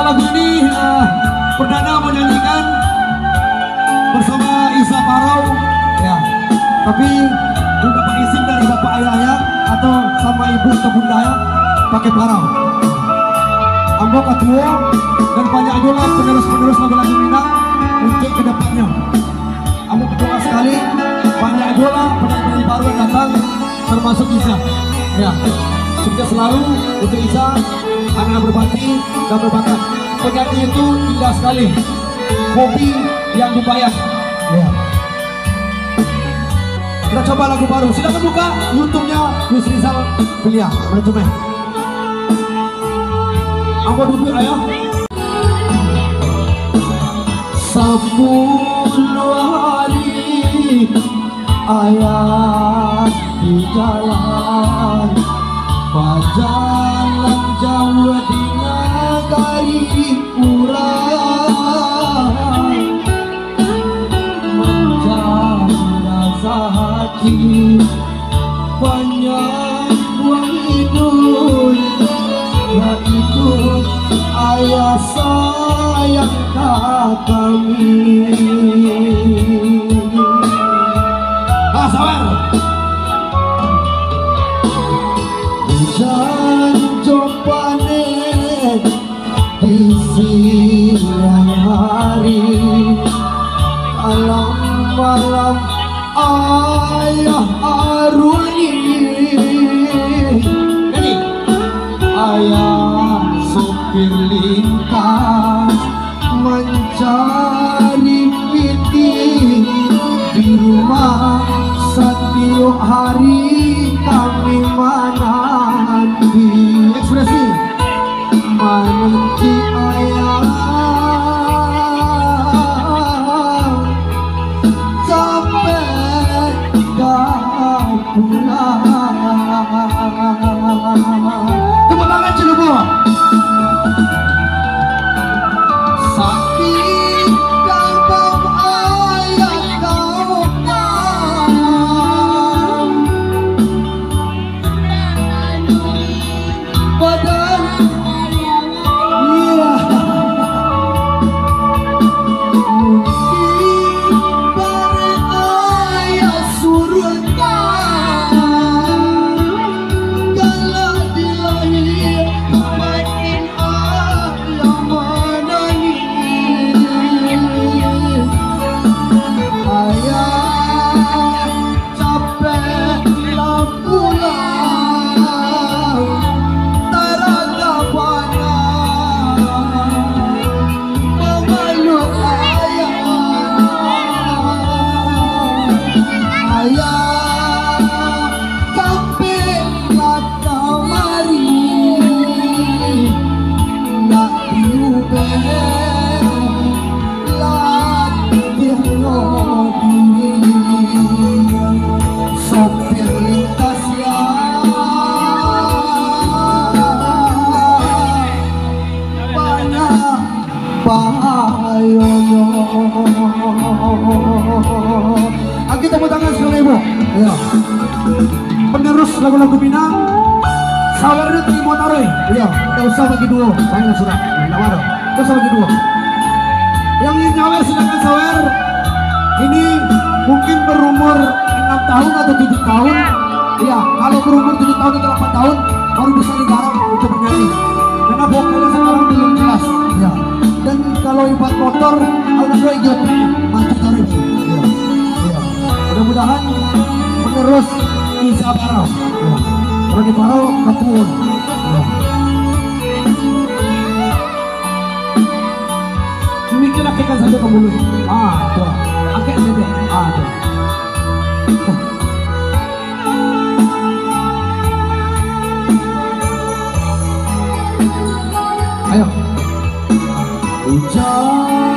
Ya lagu ini perdana menyanyikan bersama Isa Parau ya. Tapi belum dapat izin dari bapak ayahnya atau sama ibu atau bunda ya pakai parau. Ambo ketua dan banyak juga penerus-penerus lagu-lagu Minang untuk kedepannya. Ambo berdoa sekali banyak juga penyanyi baru yang datang termasuk Isa ya. Sukses selalu untuk Isa, anak berbakti dan berbakat. Penyanyi itu indah sekali, hobi yang dibayar ya. Kita coba lagu baru, silakan buka YouTube-nya Gus Rizal Belia manajemen. Aku duduk ayah. 10 hari ayah di jalan, pajalan jauh di nagari urang, mencari rasa hati banyak buang hidup, yaitu ayah sayang kami. Sabar. Hujan jopane di siang hari, malam ayah aruni, ayah sopir lintas mencari piting di rumah. Setiap hari kami menanti, ekspresi menanti ayah sampai gak pulang. Tepuk tangan Cirebon. Sakit gampang ayah kau badan iya mungkin bare ayah surutkan kalau dilahir makin ayah menangis. Ayah capek lah pulang, taraga panas memeluk ayah sampai lah kamari nak diubah latih diri sopir lintas ya banyak bahayono. Oke, tepuk tangan sekali ibu ya. Penerus lagu-lagu Minang sawernya terima taruh ya. Tidak usah bagi dua, saya sudah tidak marah. Tidak usah bagi dua. Yang ingin nyawer silakan sawer. Ini mungkin berumur 6 tahun atau 7 tahun ya. Kalau berumur 7 tahun atau 8 tahun baru bisa digarap untuk bernyanyi, karena vokalnya sekarang belum jelas ya. Dan kalau ibarat motor harus dua idiot maju tarik ya. Mudah-mudahan penerus Isa Parau ya. Kalau di Parau ketemu ya. Mikir akhikan saja ke mulut. Tuh akhir saja. Tuh. Ayo. Hujan